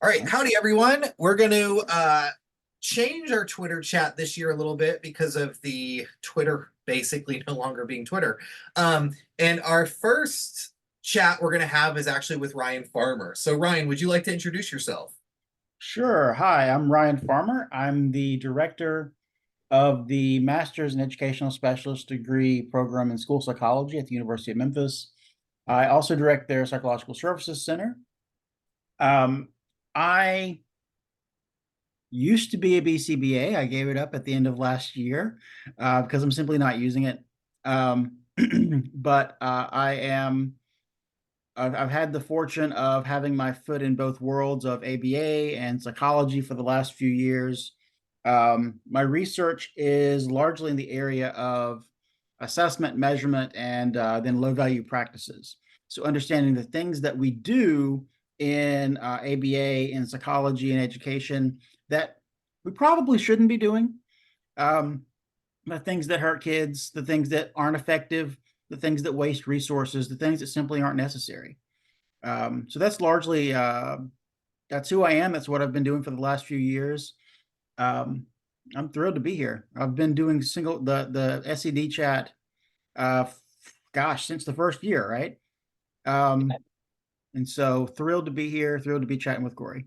All right, howdy everyone. We're going to change our Twitter chat this year a little bit because of the Twitter basically no longer being Twitter. And our first chat we're going to have is actually with Ryan Farmer. So Ryan, would you like to introduce yourself? Sure. Hi, I'm Ryan Farmer. I'm the director of the Master's in Educational Specialist degree program in school psychology at the University of Memphis. I also direct their Psychological Services Center. I used to be a BCBA. I gave it up at the end of last year because I'm simply not using it. But I've had the fortune of having my foot in both worlds of ABA and psychology for the last few years. My research is largely in the area of assessment, measurement, and then low value practices. So understanding the things that we do in ABA, in psychology and education that we probably shouldn't be doing. The things that hurt kids, the things that aren't effective, the things that waste resources, the things that simply aren't necessary. So that's largely that's who I am. That's what I've been doing for the last few years. I'm thrilled to be here. I've been doing the SCD chat, gosh, since the first year, right? And so thrilled to be here. Thrilled to be chatting with Corey.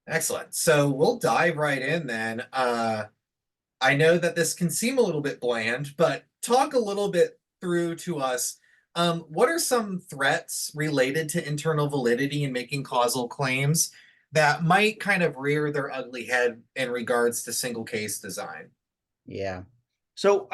Excellent. So we'll dive right in then. I know that this can seem a little bit bland, but talk a little bit through to us. What are some threats related to internal validity and making causal claims that might kind of rear their ugly head in regards to single case design? Yeah. So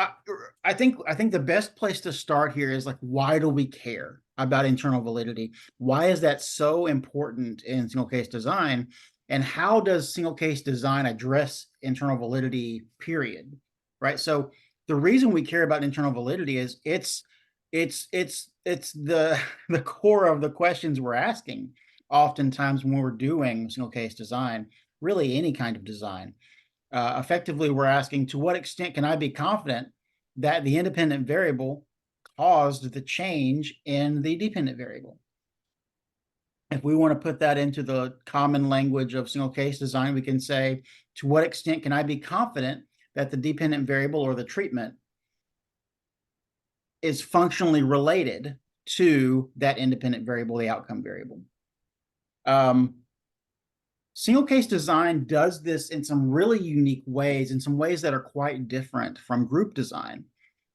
I think the best place to start here is like, why do we care about internal validity? Why is that so important in single case design? And how does single case design address internal validity, period? Right. So the reason we care about internal validity is it's the core of the questions we're asking oftentimes when we're doing single case design, really any kind of design. Effectively, we're asking, to what extent can I be confident that the independent variable caused the change in the dependent variable? If we want to put that into the common language of single case design, we can say, to what extent can I be confident that the dependent variable or the treatment is functionally related to that independent variable, the outcome variable? Single case design does this in some really unique ways, in some ways that are quite different from group design,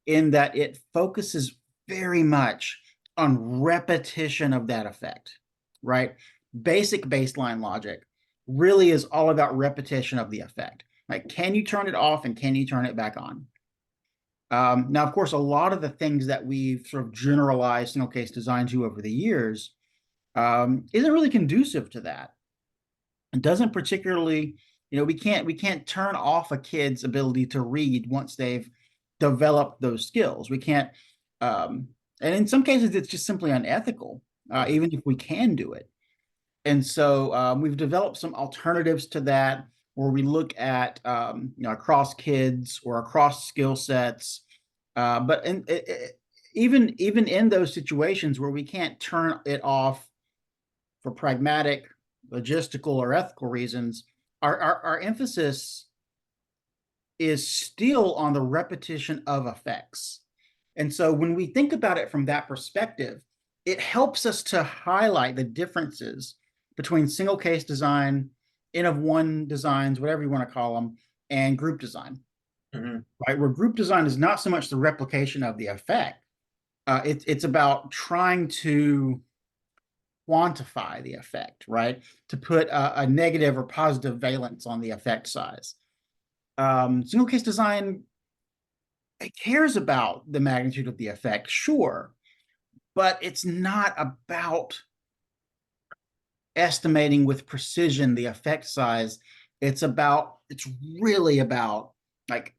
in that it focuses very much on repetition of that effect, right? Basic baseline logic really is all about repetition of the effect. Like, can you turn it off and can you turn it back on? Now, of course, a lot of the things that we've sort of generalized single case design to over the years isn't really conducive to that. It doesn't particularly, we can't turn off a kid's ability to read once they've developed those skills. We can't, and in some cases, it's just simply unethical, even if we can do it. And so we've developed some alternatives to that, where we look at across kids or across skill sets. But even in those situations where we can't turn it off for pragmatic, logistical, or ethical reasons, our emphasis is still on the repetition of effects. And so when we think about it from that perspective, it helps us to highlight the differences between single case design, N of one designs, whatever you want to call them, and group design. Mm-hmm. Right? Where group design is not so much the replication of the effect. It's about trying to quantify the effect, right? To put a negative or positive valence on the effect size. Single case design, it cares about the magnitude of the effect, sure, but it's not about estimating with precision the effect size. It's really about, like,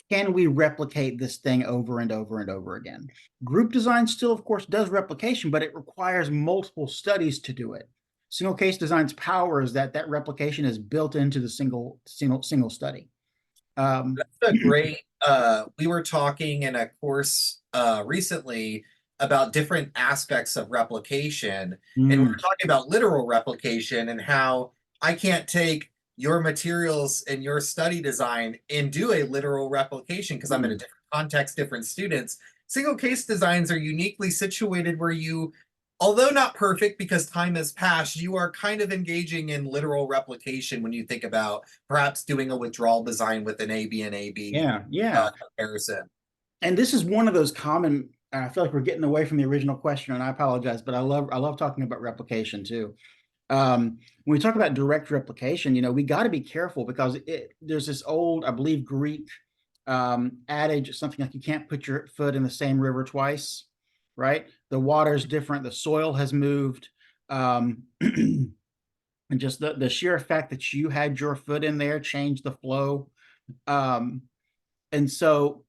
can we replicate this thing over and over and over again? Group design still, of course, does replication, but it requires multiple studies to do it. Single case design's power is that replication is built into the single study. That's a great, we were talking in a course recently about different aspects of replication. And we're Mm, talking about literal replication and how I can't take your materials and your study design and do a literal replication because I'm in a mm. different context, different students. Single case designs are uniquely situated where you, although not perfect because time has passed, you are kind of engaging in literal replication when you think about perhaps doing a withdrawal design with an AB and AB Yeah, yeah. comparison. And this is one of those common, I feel like we're getting away from the original question, and I apologize, but I love talking about replication too. When we talk about direct replication, we got to be careful because there's this old, I believe, Greek adage, something like you can't put your foot in the same river twice, right? The water's different, the soil has moved, and just the sheer fact that you had your foot in there changed the flow. Um, and so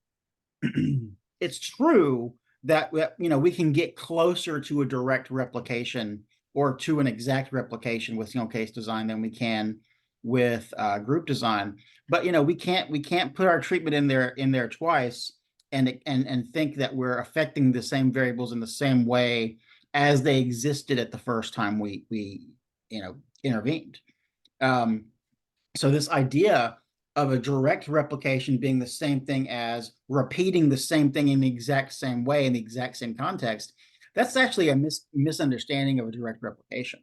it's true that we can get closer to a direct replication or to an exact replication with single case design than we can with group design. But we can't put our treatment in there twice and think that we're affecting the same variables in the same way as they existed at the first time we intervened. Um, so this idea of a direct replication being the same thing as repeating the same thing in the exact same way in the exact same context, that's actually a misunderstanding of a direct replication,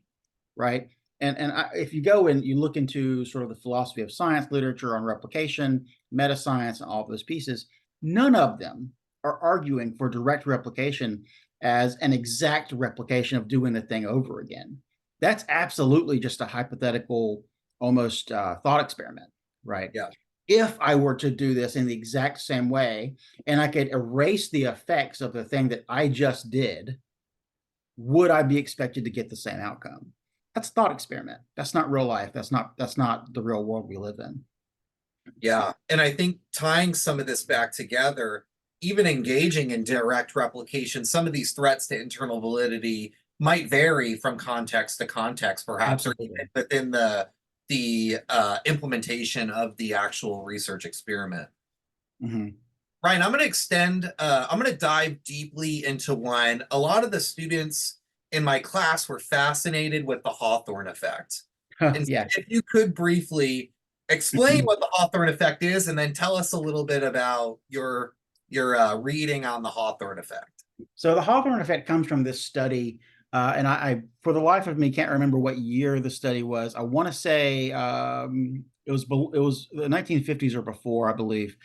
right? And if you go and you look into sort of the philosophy of science literature on replication, meta science, and all of those pieces, none of them are arguing for direct replication as an exact replication of doing the thing over again. That's absolutely just a hypothetical, almost thought experiment, right? Yeah. If I were to do this in the exact same way and I could erase the effects of the thing that I just did, would I be expected to get the same outcome? That's a thought experiment. That's not real life. That's not the real world we live in. Yeah. And I think tying some of this back together, even engaging in direct replication, some of these threats to internal validity might vary from context to context, perhaps, or Absolutely. even within the implementation of the actual research experiment. Mhm. Ryan, I'm going to I'm going to dive deeply into one. A lot of the students in my class were fascinated with the Hawthorne effect. And so Yeah. if you could briefly explain what the Hawthorne effect is, and then tell us a little bit about your reading on the Hawthorne effect. So the Hawthorne effect comes from this study, and for the life of me, can't remember what year the study was. I want to say it was the 1950s or before, I believe.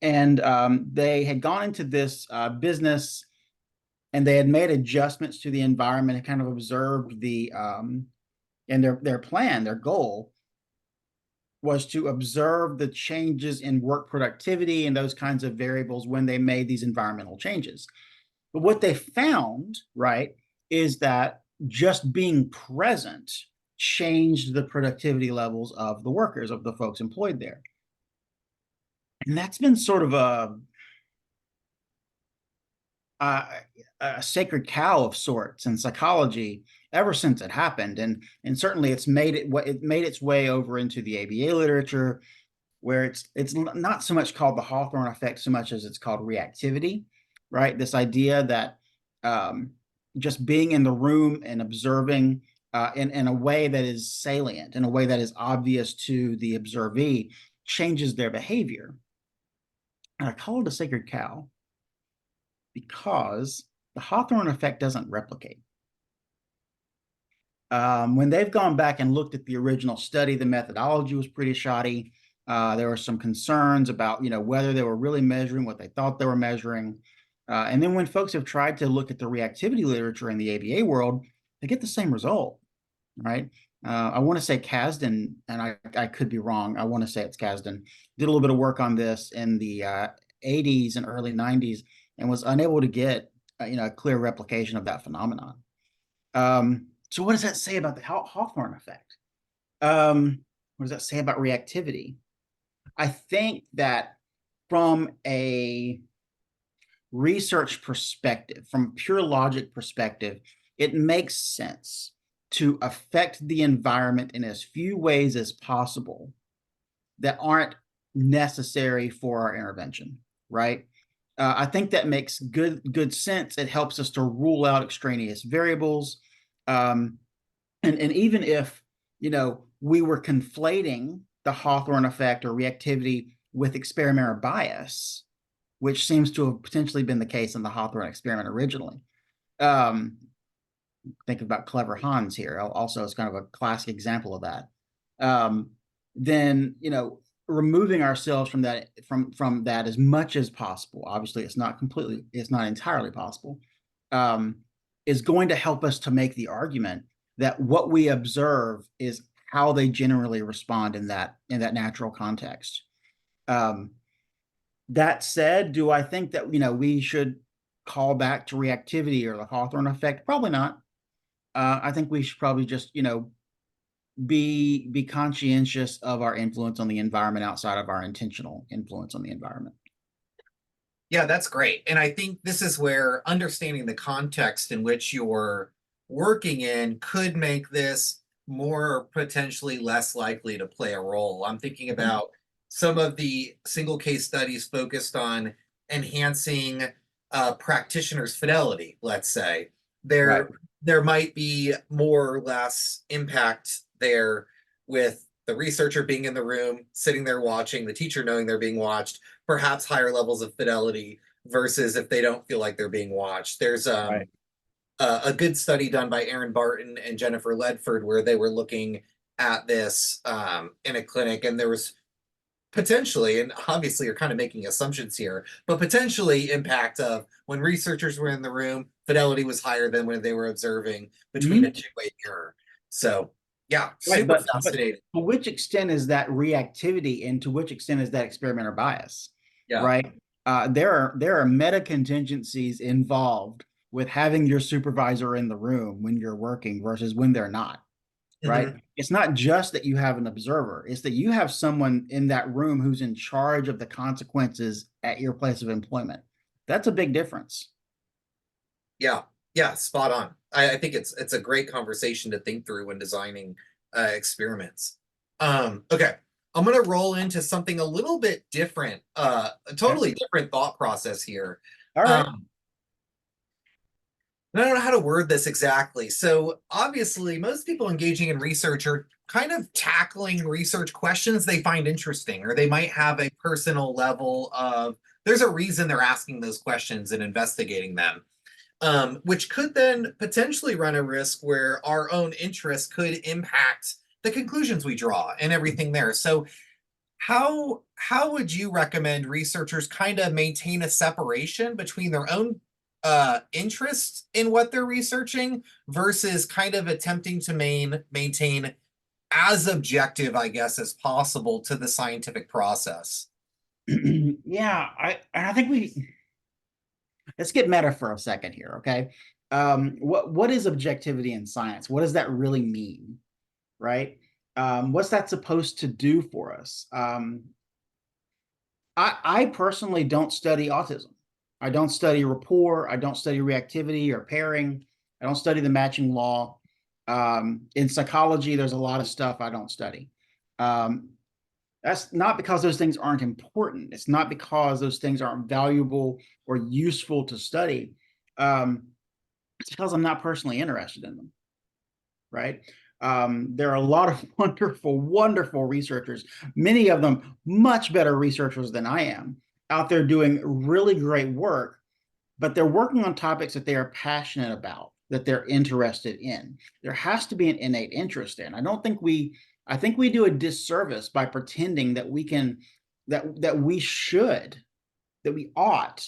And they had gone into this business, and they had made adjustments to the environment and kind of observed and their plan, their goal was to observe the changes in work productivity and those kinds of variables when they made these environmental changes. But what they found, right, is that just being present changed the productivity levels of the workers, of the folks employed there. And that's been sort of a, a sacred cow of sorts in psychology ever since it happened. And certainly it made its way over into the ABA literature, where it's not so much called the Hawthorne effect so much as it's called reactivity, right? This idea that um, just being in the room and observing in a way that is salient, in a way that is obvious to the observee, changes their behavior. And I call it a sacred cow because the Hawthorne effect doesn't replicate. When they've gone back and looked at the original study, the methodology was pretty shoddy. There were some concerns about, whether they were really measuring what they thought they were measuring. And then when folks have tried to look at the reactivity literature in the ABA world, they get the same result, right? I want to say Kasdan, and I could be wrong. I want to say it's Kasdan, did a little bit of work on this in the 80s and early 90s and was unable to get, a clear replication of that phenomenon. So what does that say about the Hawthorne effect? What does that say about reactivity? I think that from a research perspective, from a pure logic perspective, it makes sense to affect the environment in as few ways as possible that aren't necessary for our intervention, right? I think that makes good sense. It helps us to rule out extraneous variables. Um, and even if, we were conflating the Hawthorne effect or reactivity with experimenter bias, which seems to have potentially been the case in the Hawthorne experiment originally. Um, think about Clever Hans here. Also, is kind of a classic example of that. Um, then, removing ourselves from that as much as possible. Obviously, it's not entirely possible. Um, is going to help us to make the argument that what we observe is how they generally respond in that natural context. Um, that said, do I think that we should call back to reactivity or the Hawthorne effect? Probably not. I think we should probably just be conscientious of our influence on the environment outside of our intentional influence on the environment. Yeah, that's great. And I think this is where understanding the context in which you're working in could make this more potentially less likely to play a role. I'm thinking about some of the single case studies focused on enhancing practitioners' fidelity, let's say. Right. There might be more or less impact there with the researcher being in the room, sitting there watching, the teacher knowing they're being watched, perhaps higher levels of fidelity versus if they don't feel like they're being watched. There's Right. a good study done by Aaron Barton and Jennifer Ledford where they were looking at this in a clinic, and there was potentially, and obviously you're kind of making assumptions here, but potentially impact of when researchers were in the room, fidelity was higher than when they were observing between a Mhm. two-way mirror. So yeah, Right, super but fascinating. to which extent is that reactivity, and to which extent is that experimenter bias? Yeah. Right. There are meta contingencies involved with having your supervisor in the room when you're working versus when they're not. Right. Mhm. It's not just that you have an observer; it's that you have someone in that room who's in charge of the consequences at your place of employment. That's a big difference. Yeah, yeah, spot on. I think it's a great conversation to think through when designing experiments. Okay, I'm gonna roll into something a little bit different, a Okay. totally different thought process here. All right. Um, and I don't know how to word this exactly. So obviously, most people engaging in research are kind of tackling research questions they find interesting, or they might have a personal level of there's a reason they're asking those questions and investigating them, which could then potentially run a risk where our own interests could impact the conclusions we draw and everything there. So how would you recommend researchers kind of maintain a separation between their own interest in what they're researching versus kind of attempting to maintain as objective, I guess, as possible to the scientific process? Yeah, I think let's get meta for a second here, okay? What is objectivity in science? What does that really mean, right? What's that supposed to do for us? I personally don't study autism. I don't study rapport. I don't study reactivity or pairing. I don't study the matching law. In psychology, there's a lot of stuff I don't study. Um, that's not because those things aren't important. It's not because those things aren't valuable or useful to study. It's because I'm not personally interested in them, right? There are a lot of wonderful, wonderful researchers, many of them much better researchers than I am, out there doing really great work, but they're working on topics that they are passionate about, that they're interested in. There has to be an innate interest in. I think we do a disservice by pretending that we can, that we should, that we ought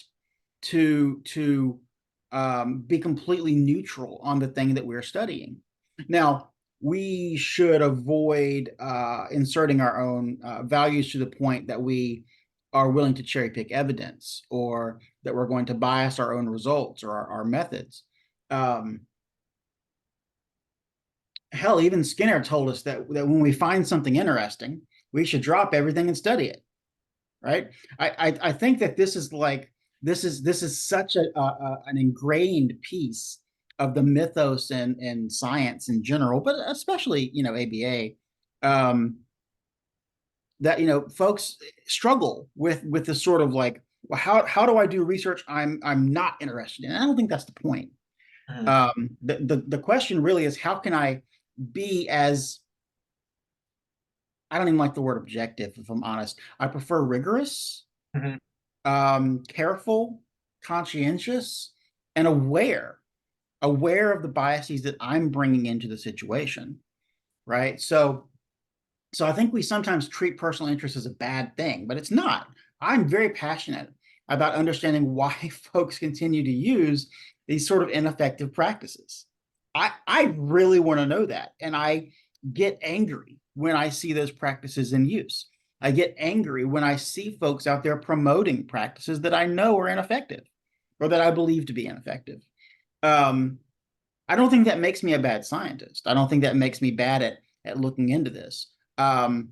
to be completely neutral on the thing that we're studying. Now, we should avoid inserting our own values to the point that we are willing to cherry pick evidence, or that we're going to bias our own results or our methods. Um, Hell, even Skinner told us that when we find something interesting, we should drop everything and study it. Right? I think that this is such an ingrained piece of the mythos and science in general, but especially ABA, um, that folks struggle with this sort of like well, how do I do research I'm not interested in? I don't think that's the point. Mhm, The question really is, how can I be as, I don't even like the word objective, if I'm honest. I prefer rigorous, mhm, careful, conscientious, and aware of the biases that I'm bringing into the situation, right? So I think we sometimes treat personal interest as a bad thing, but it's not. I'm very passionate about understanding why folks continue to use these sort of ineffective practices. I really want to know that. And I get angry when I see those practices in use. I get angry when I see folks out there promoting practices that I know are ineffective or that I believe to be ineffective. Um, I don't think that makes me a bad scientist. I don't think that makes me bad at looking into this. Um,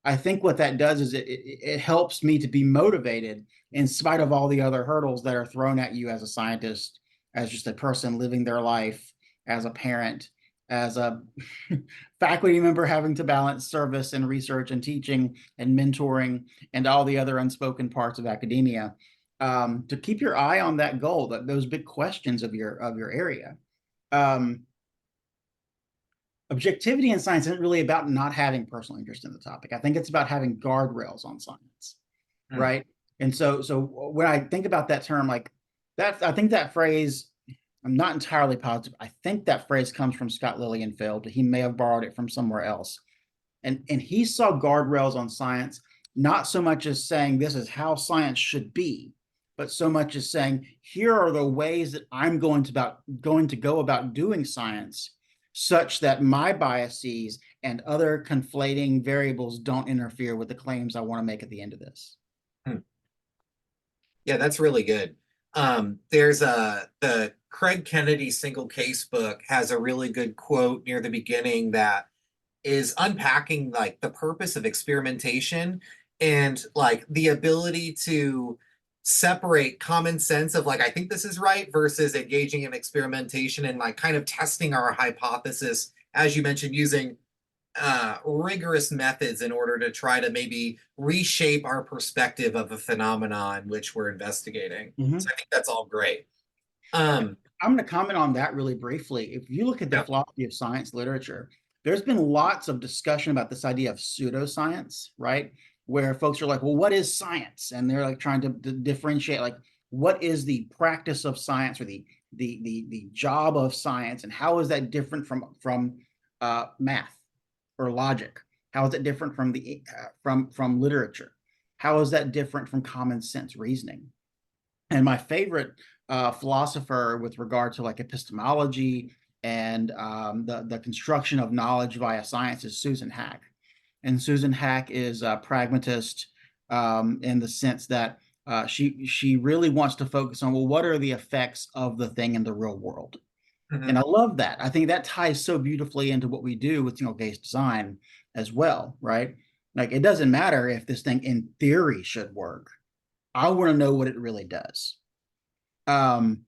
I think what that does is it helps me to be motivated in spite of all the other hurdles that are thrown at you as a scientist, as just a person living their life, as a parent, as a faculty member having to balance service and research and teaching and mentoring and all the other unspoken parts of academia. To keep your eye on that goal, that those big questions of your area. Um, Objectivity in science isn't really about not having personal interest in the topic. I think it's about having guardrails on science, mhm. right? And so when I think about that term, like that, I think that phrase, I'm not entirely positive. I think that phrase comes from Scott Lilienfeld. He may have borrowed it from somewhere else. And he saw guardrails on science, not so much as saying this is how science should be, but so much as saying here are the ways that I'm going to go about doing science such that my biases and other conflating variables don't interfere with the claims I want to make at the end of this. Hmm. Yeah, that's really good. There's the Craig Kennedy single case book has a really good quote near the beginning that is unpacking like the purpose of experimentation and like the ability to separate common sense of like I think this is right versus engaging in experimentation and like kind of testing our hypothesis, as you mentioned, using rigorous methods in order to try to maybe reshape our perspective of a phenomenon which we're investigating. So Mm-hmm. I think that's all great. Yeah, Um, I'm going to comment on that really briefly. If you look at the yeah, philosophy of science literature, there's been lots of discussion about this idea of pseudoscience, right? Where folks are like, well, what is science? And they're like trying to differentiate, like, what is the practice of science or the job of science, and how is that different from math or logic? How is it different from the from literature? How is that different from common sense reasoning? And my favorite philosopher with regard to like epistemology and the construction of knowledge via science is Susan Hack. And Susan Hack is a pragmatist in the sense that she really wants to focus on, well, what are the effects of the thing in the real world? And mhm, I love that. I think that ties so beautifully into what we do with single case design as well, right? Like it doesn't matter if this thing in theory should work. I want to know what it really does. Um,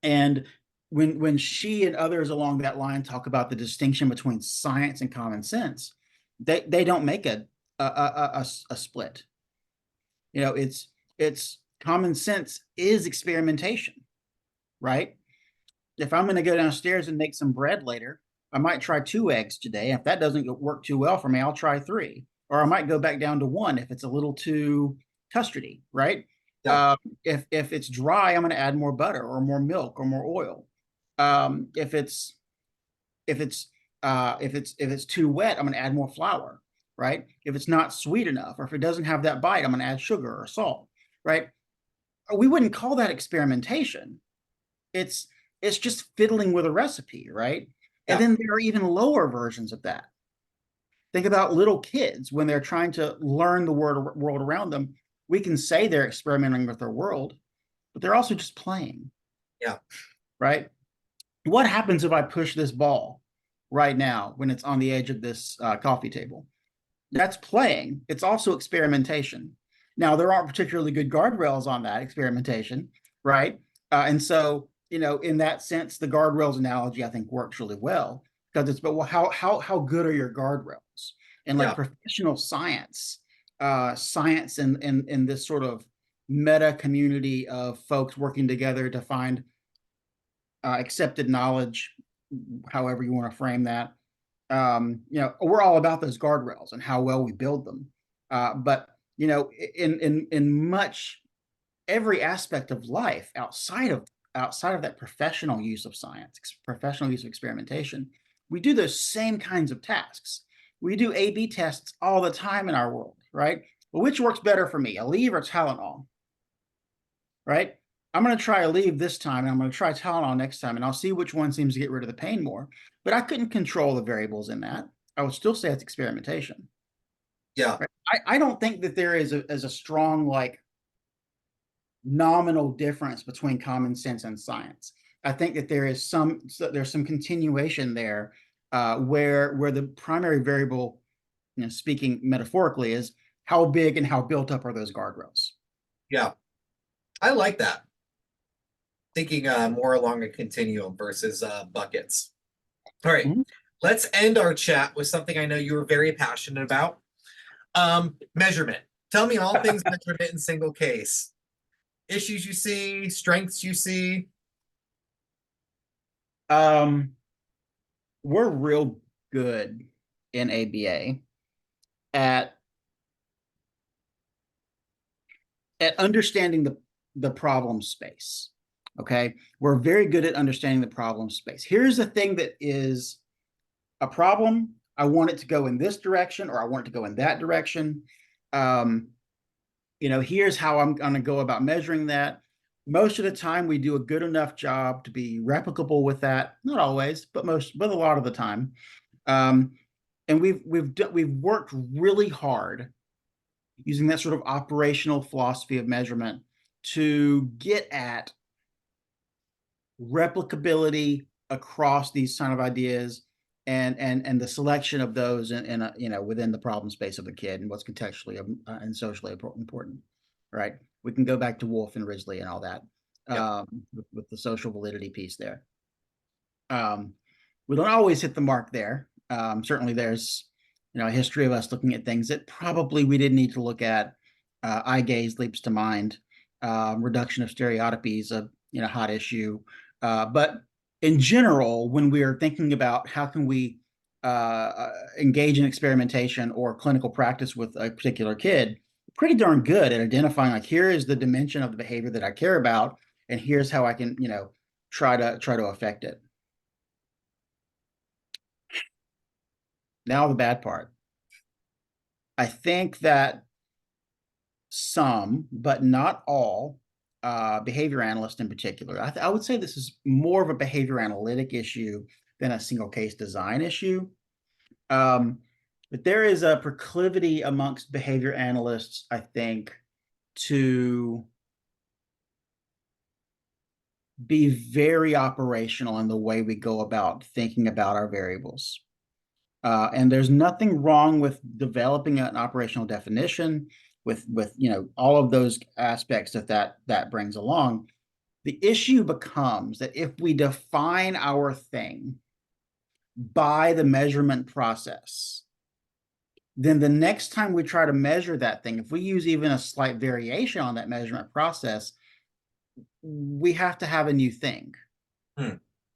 and when she and others along that line talk about the distinction between science and common sense, they don't make a split. You know, it's common sense is experimentation, right? If I'm going to go downstairs and make some bread later, I might try 2 eggs today. If that doesn't work too well for me, I'll try 3. Or I might go back down to 1 if it's a little too custardy, right? yeah, Uh, if it's dry, I'm going to add more butter or more milk or more oil. Um, if it's if it's if it's too wet, I'm going to add more flour, right? If it's not sweet enough, or if it doesn't have that bite, I'm going to add sugar or salt, right? We wouldn't call that experimentation. It's it's just fiddling with a recipe, right? And yeah, then there are even lower versions of that. Think about little kids when they're trying to learn the world around them. We can say they're experimenting with their world, but they're also just playing, yeah, right? What happens if I push this ball right now when it's on the edge of this coffee table? That's playing. It's also experimentation. Now, there aren't particularly good guardrails on that experimentation, right? And so, you know, in that sense, the guardrails analogy I think works really well because it's, but well, how good are your guardrails? And like yeah, professional science, science in this sort of meta community of folks working together to find accepted knowledge, however you want to frame that. We're all about those guardrails and how well we build them. But in much every aspect of life outside of that professional use of science, professional use of experimentation, we do those same kinds of tasks. We do A/B tests all the time in our world, right? Well, which works better for me, Aleve or Tylenol, right? I'm going to try Aleve this time, and I'm going to try Tylenol next time, and I'll see which one seems to get rid of the pain more. But I couldn't control the variables in that. I would still say it's experimentation. Yeah. Right? I don't think that there is a strong like nominal difference between common sense and science. I think that there's some continuation there where the primary variable, speaking metaphorically, is how big and how built up are those guardrails. Yeah. I like that. Thinking more along a continuum versus buckets. All right. Mhm. Let's end our chat with something I know you were very passionate about. Measurement. Tell me all things measurement in single case. Issues you see, strengths you see. We're real good in ABA at understanding the problem space. Okay, we're very good at understanding the problem space. Here's the thing that is a problem. I want it to go in this direction, or I want it to go in that direction. Here's how I'm going to go about measuring that. Most of the time, we do a good enough job to be replicable with that. Not always, but a lot of the time. And we've worked really hard using that sort of operational philosophy of measurement to get at replicability across these kind of ideas and the selection of those within the problem space of the kid and what's contextually and socially important, right? We can go back to Wolf and Risley and all that. Yep. With the social validity piece there. We don't always hit the mark there. Certainly there's a history of us looking at things that probably we didn't need to look at. Eye gaze leaps to mind. Reduction of stereotypies, a hot issue. But in general, when we are thinking about how can we engage in experimentation or clinical practice with a particular kid, pretty darn good at identifying like, here is the dimension of the behavior that I care about, and here's how I can try to affect it. Now the bad part. I think that some, but not all, behavior analysts in particular, I would say this is more of a behavior analytic issue than a single case design issue. But there is a proclivity amongst behavior analysts, I think, to be very operational in the way we go about thinking about our variables. And there's nothing wrong with developing an operational definition with all of those aspects that brings along. The issue becomes that if we define our thing by the measurement process, then the next time we try to measure that thing, if we use even a slight variation on that measurement process, we have to have a new thing,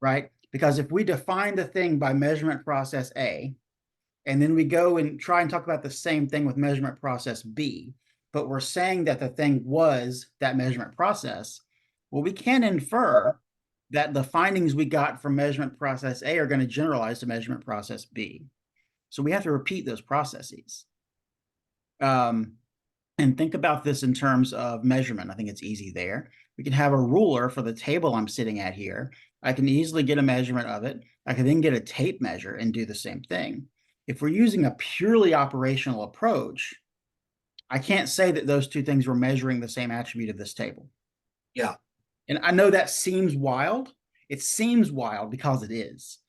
right? Because if we define the thing by measurement process A, and then we go and try and talk about the same thing with measurement process B, but we're saying that the thing was that measurement process, well, we can infer that the findings we got from measurement process A are going to generalize to measurement process B. So we have to repeat those processes. And think about this in terms of measurement. I think it's easy there. We can have a ruler for the table I'm sitting at here. I can easily get a measurement of it. I can then get a tape measure and do the same thing. If we're using a purely operational approach, I can't say that those two things were measuring the same attribute of this table. Yeah. And I know that seems wild. It seems wild because it is,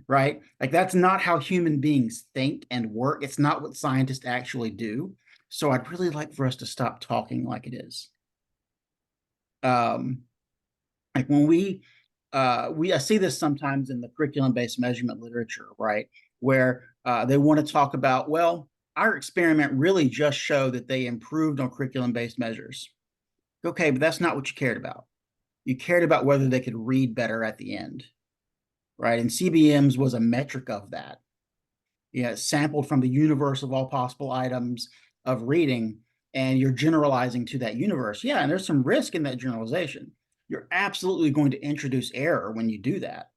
right? Like that's not how human beings think and work. It's not what scientists actually do. So I'd really like for us to stop talking like it is. Like when I see this sometimes in the curriculum-based measurement literature, right? Where they want to talk about, well, our experiment really just showed that they improved on curriculum-based measures. Okay, but that's not what you cared about. You cared about whether they could read better at the end, right? And CBMs was a metric of that. Yeah, sampled from the universe of all possible items of reading, and you're generalizing to that universe. Yeah, and there's some risk in that generalization. You're absolutely going to introduce error when you do that.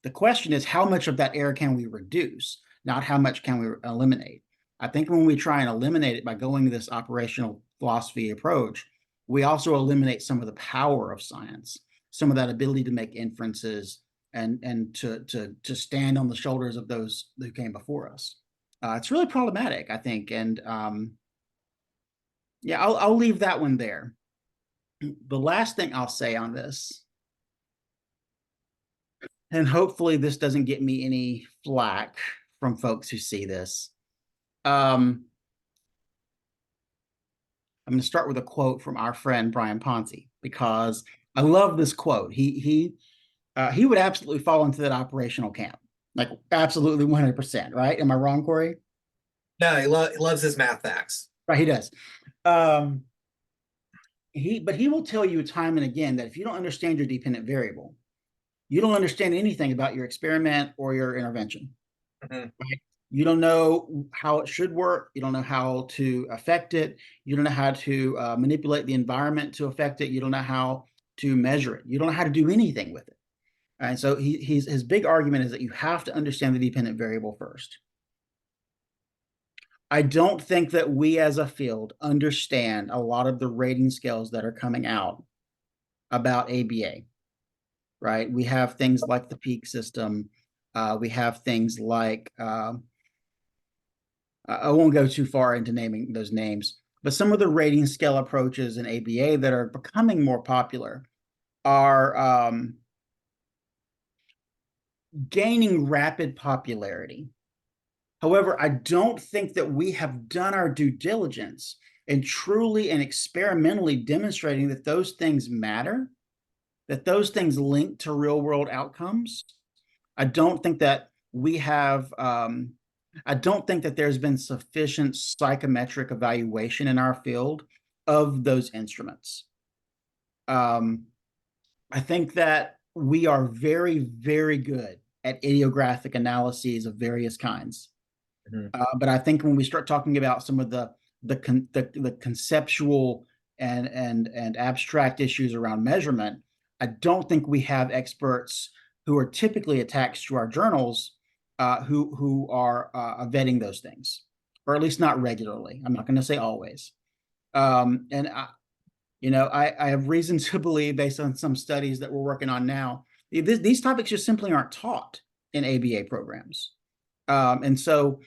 The question is, how much of that error can we reduce, not how much can we eliminate? I think when we try and eliminate it by going to this operational philosophy approach, we also eliminate some of the power of science, some of that ability to make inferences and to stand on the shoulders of those who came before us. It's really problematic, I think, and yeah, I'll leave that one there. The last thing I'll say on this, and hopefully this doesn't get me any flack from folks who see this. I'm going to start with a quote from our friend Brian Ponzi, because I love this quote. He would absolutely fall into that operational camp, like absolutely 100%. Right? Am I wrong, Corey? No, he loves his math facts. Right, he does. Um, but he will tell you time and again that if you don't understand your dependent variable, you don't understand anything about your experiment or your intervention. Mhm. Right? You don't know how it should work. You don't know how to affect it. You don't know how to manipulate the environment to affect it. You don't know how to measure it. You don't know how to do anything with it. And so his big argument is that you have to understand the dependent variable first. I don't think that we as a field understand a lot of the rating scales that are coming out about ABA, right? We have things like the peak system. We have things like I won't go too far into naming those names, but some of the rating scale approaches in ABA that are becoming more popular are gaining rapid popularity. However, I don't think that we have done our due diligence in truly and experimentally demonstrating that those things matter, that those things link to real world outcomes. I don't think that we have I don't think that there's been sufficient psychometric evaluation in our field of those instruments. Um, I think that we are very, very good at idiographic analyses of various kinds. Mhm. But I think when we start talking about some of the conceptual and abstract issues around measurement, I don't think we have experts who are typically attached to our journals who are vetting those things, or at least not regularly. I'm not going to say always. And I have reason to believe, based on some studies that we're working on now, these topics just simply aren't taught in ABA programs. And so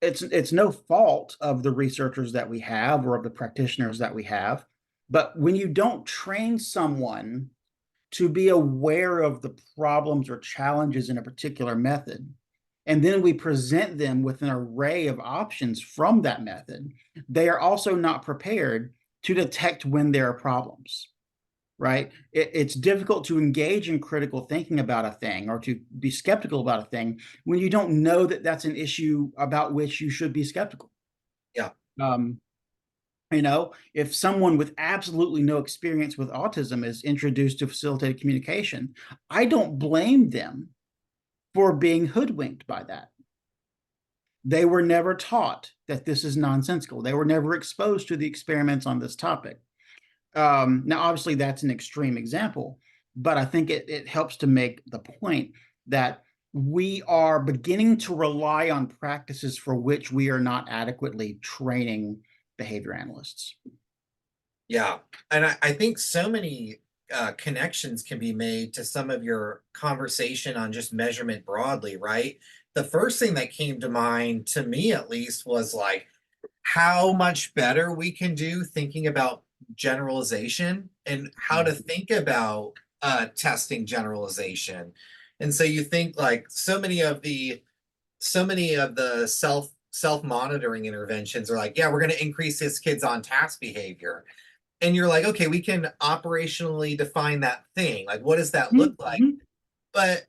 it's no fault of the researchers that we have or of the practitioners that we have, but when you don't train someone to be aware of the problems or challenges in a particular method, and then we present them with an array of options from that method, they are also not prepared to detect when there are problems. Right? It's difficult to engage in critical thinking about a thing or to be skeptical about a thing when you don't know that that's an issue about which you should be skeptical. Yeah. Um, if someone with absolutely no experience with autism is introduced to facilitated communication, I don't blame them for being hoodwinked by that. They were never taught that this is nonsensical. They were never exposed to the experiments on this topic. Now, obviously, that's an extreme example, but I think it helps to make the point that we are beginning to rely on practices for which we are not adequately training behavior analysts. Yeah. And I think so many connections can be made to some of your conversation on just measurement broadly, right? The first thing that came to mind, to me at least, was like how much better we can do thinking about generalization and how to think about testing generalization. And so you think like so many of the self monitoring interventions are like, yeah, we're going to increase this kid's on task behavior. And you're like, okay, we can operationally define that thing. Like, what does that look like? Mhm. But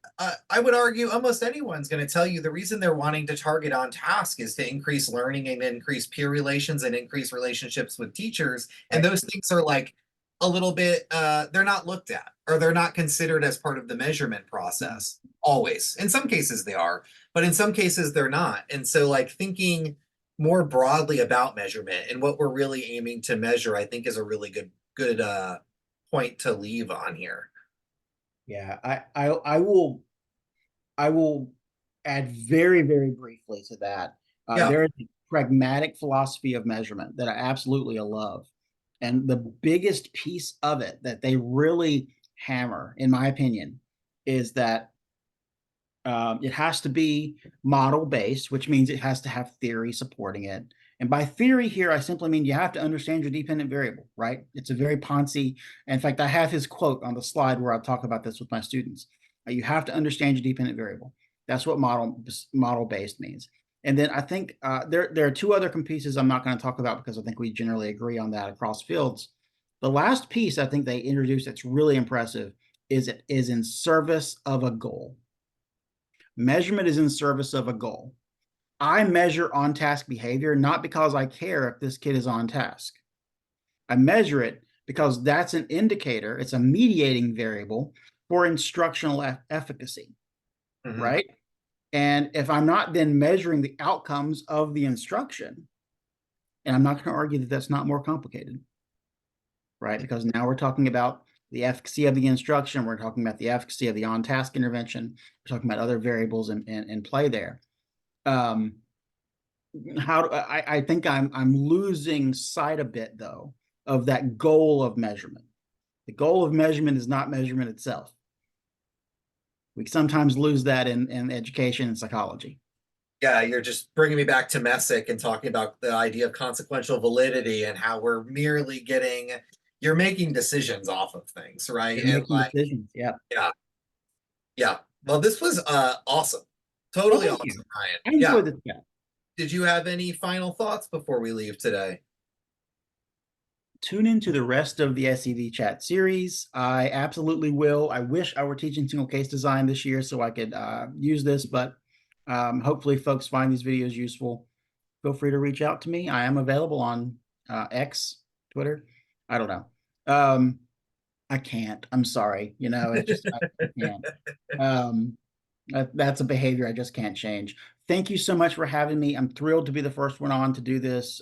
I would argue almost anyone's going to tell you the reason they're wanting to target on task is to increase learning and increase peer relations and increase relationships with teachers. And Right. those things are like a little bit, they're not looked at or they're not considered as part of the measurement process always. In some cases they are, but in some cases they're not. And so, like, thinking more broadly about measurement and what we're really aiming to measure, I think is a really good point to leave on here. Yeah, I will add very, very briefly to that. Yeah. There is a pragmatic philosophy of measurement that I absolutely love. And the biggest piece of it that they really hammer, in my opinion, is that it has to be model based, which means it has to have theory supporting it. And by theory here, I simply mean you have to understand your dependent variable, right? It's a very Ponzi. In fact, I have his quote on the slide where I talk about this with my students. You have to understand your dependent variable. That's what model based means. And then I think there are two other pieces I'm not going to talk about because I think we generally agree on that across fields. The last piece I think they introduced that's really impressive is it is in service of a goal. Measurement is in service of a goal. I measure on task behavior not because I care if this kid is on task. I measure it because that's an indicator, it's a mediating variable for instructional efficacy, Mhm. right? And if I'm not then measuring the outcomes of the instruction, and I'm not going to argue that that's not more complicated, right? Because now we're talking about the efficacy of the instruction, we're talking about the efficacy of the on task intervention, we're talking about other variables in play there. Um, how do, I think I'm losing sight a bit though of that goal of measurement. The goal of measurement is not measurement itself. We sometimes lose that in education and psychology. Yeah, you're just bringing me back to Messick and talking about the idea of consequential validity and how we're merely getting, you're making decisions off of things, right? You're And making like, decisions. Yeah. yeah, yeah. Well, this was awesome. Well, Totally thank awesome, you. Ryan. I Yeah. enjoyed this chat. Did you have any final thoughts before we leave today? Tune into the rest of the SCD chat series. I absolutely will. I wish I were teaching single case design this year so I could use this, but hopefully folks find these videos useful. Feel free to reach out to me. I am available on X, Twitter. I don't know. I can't. I'm sorry. It's just I can't. Um, that's a behavior I just can't change. Thank you so much for having me. I'm thrilled to be the first one on to do this.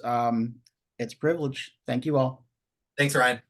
It's a privilege. Thank you all. Thanks, Ryan.